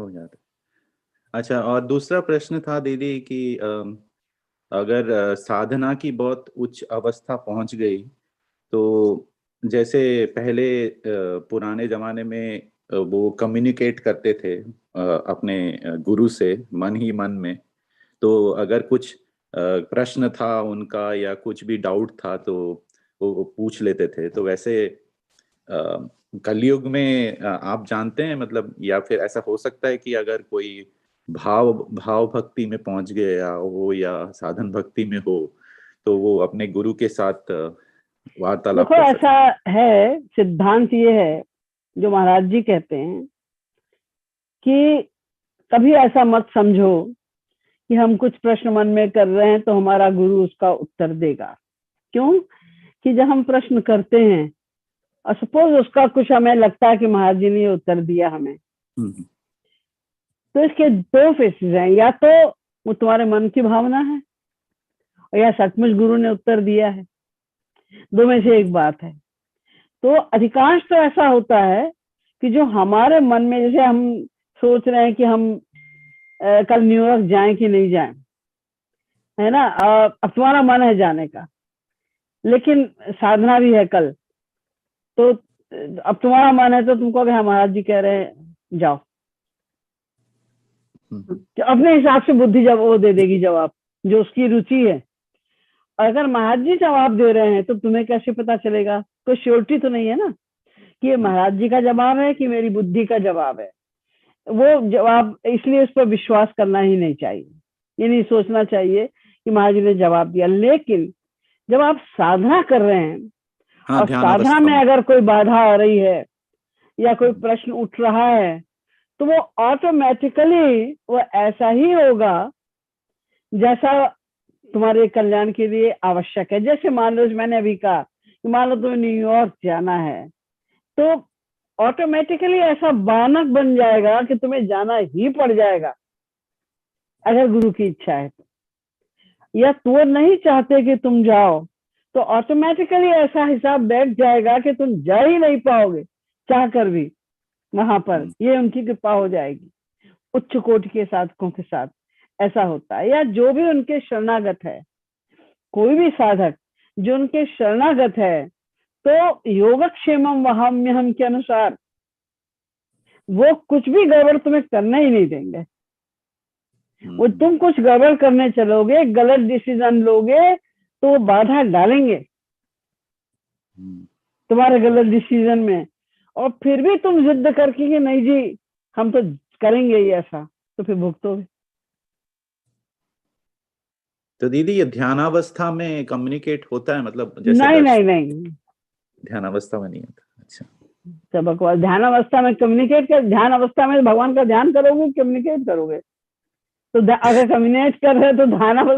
हो जाता है। अच्छा, और दूसरा प्रश्न था दीदी कि अगर साधना की बहुत उच्च अवस्था पहुंच गई, तो जैसे पहले पुराने जमाने में वो कम्युनिकेट करते थे अपने गुरु से मन ही मन में, तो अगर कुछ प्रश्न था उनका या कुछ भी डाउट था तो वो पूछ लेते थे। तो वैसे कलयुग में आप जानते हैं मतलब, या फिर ऐसा हो सकता है कि अगर कोई भाव भाव भक्ति में पहुंच गया हो या साधन भक्ति में हो, तो वो अपने गुरु के साथ वार्तालाप देखो कर ऐसा सकते है, सिद्धांत ये है जो महाराज जी कहते हैं कि कभी ऐसा मत समझो कि हम कुछ प्रश्न मन में कर रहे हैं तो हमारा गुरु उसका उत्तर देगा। क्यों? कि जब हम प्रश्न करते हैं और सपोज उसका कुछ हमें लगता है कि महाराज जी ने ये उत्तर दिया हमें, हैं। तो इसके दो फेसेस हैं, या तो वो तुम्हारे मन की भावना है और या सचमुच गुरु ने उत्तर दिया है, दो में से एक बात है। तो अधिकांश तो ऐसा होता है कि जो हमारे मन में, जैसे हम सोच रहे हैं कि हम कल न्यूयॉर्क जाएं कि नहीं जाएं, है ना, अब तुम्हारा मन है जाने का, लेकिन साधना भी है कल, तो अब तुम्हारा मन है तो तुमको अगर महाराज जी कह रहे हैं जाओ, तो अपने हिसाब से बुद्धि जब वो दे देगी जवाब जो उसकी रुचि है। और अगर महाराज जी जवाब दे रहे हैं तो तुम्हें कैसे पता चलेगा? कोई श्योरिटी तो नहीं है ना कि ये महाराज जी का जवाब है कि मेरी बुद्धि का जवाब है। वो जवाब, इसलिए उस पर विश्वास करना ही नहीं चाहिए, ये नहीं सोचना चाहिए कि महाराज जी ने जवाब दिया। लेकिन जब आप साधना कर रहे हैं हाँ, और ध्यान साधना अवस्था में में। अगर कोई बाधा आ रही है या कोई प्रश्न उठ रहा है, तो वो ऑटोमेटिकली वो ऐसा ही होगा जैसा तुम्हारे कल्याण के लिए आवश्यक है। जैसे मान लो, मैंने अभी कहा कि मान लो तुम्हें न्यूयॉर्क जाना है, तो ऑटोमेटिकली ऐसा बानक बन जाएगा कि तुम्हें जाना ही पड़ जाएगा अगर गुरु की इच्छा है तो। या तो नहीं चाहते कि तुम जाओ, तो ऑटोमेटिकली ऐसा हिसाब बैठ जाएगा कि तुम जा ही नहीं पाओगे चाह कर भी वहां पर। ये उनकी कृपा हो जाएगी उच्च कोटि के साधकों के साथ। ऐसा होता है। या जो भी उनके शरणागत है, कोई भी साधक जो उनके शरणागत है, तो योगक्षेमम वहाम्यहम के अनुसार वो कुछ भी गड़बड़ तुम्हें करने ही नहीं देंगे। वो तुम कुछ गड़बड़ करने चलोगे, गलत डिसीजन लोगे, तो वो बाधा डालेंगे तुम्हारे गलत डिसीजन में। और फिर भी तुम जिद करके कि नहीं जी हम तो करेंगे ही ऐसा, तो फिर भुगतोगे। तो दीदी ये ध्यानावस्था में कम्युनिकेट होता है, मतलब जैसे नहीं नहीं नहीं, ध्यानावस्था में नहीं होता? अच्छा, सब बकवास। ध्यान अवस्था में कम्युनिकेट कर, ध्यान अवस्था में भगवान का ध्यान करोगे, कम्युनिकेट करोगे। तो अगर कम्युनिकेट कर रहे हो तो ध्यान